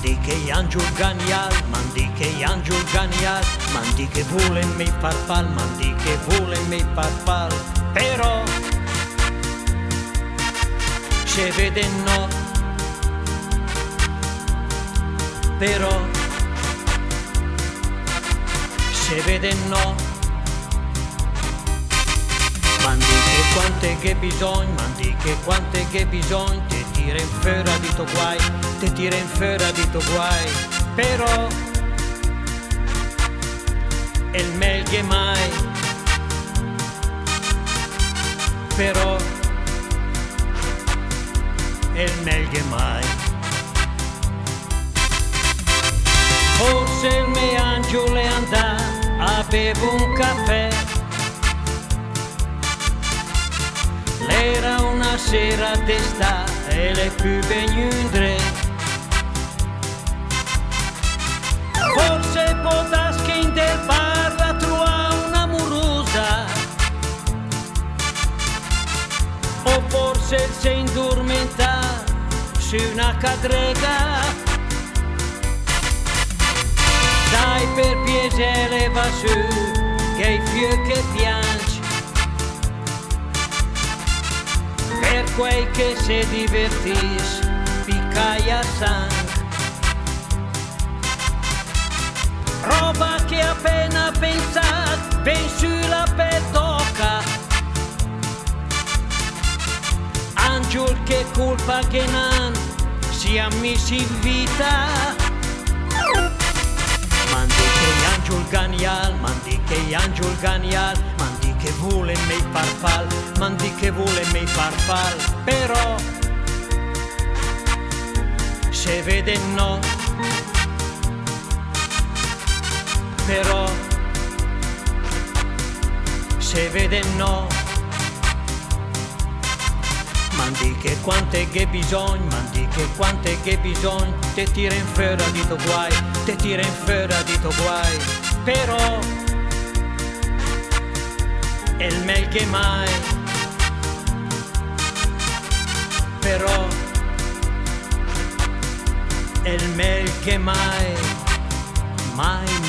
Mandi che angel ganial, mandi che angel ganial, mandi che vuole me farfal, mandi che vuole me farfal. Però se vede no, però se vede no. Mandi che quante che bisogno, mandi che quante che bisogno, te tira in ferra di to guai, te tira in ferra di to guai. Però è il meglio che mai, però è il meglio che mai. Forse il mio angelo è andato a bere un caffè. Era una sera d'estate e le più vegnundre. Forse potas che in del bar la trova un'amorosa, o forse si indormenta su una cadrega. Dai per piacere va su, che i fiori che piange, per quei che si divertis, piccaia sangue. Roba che appena pensato, ben sulla pettoca. Angel che colpa che non sia messi in vita. Mandi che angel ganial, mandi che angel ganial, mandi che vuole me farfal, mandi che vuole me farfal. Però se vede no, però se vede no. Mandi che quante che bisogno, mandi che quante che bisogno, te tira in ferra di to guai, te tira in ferra di to guai. Però è il meglio che mai, però è il meglio che mai, mai.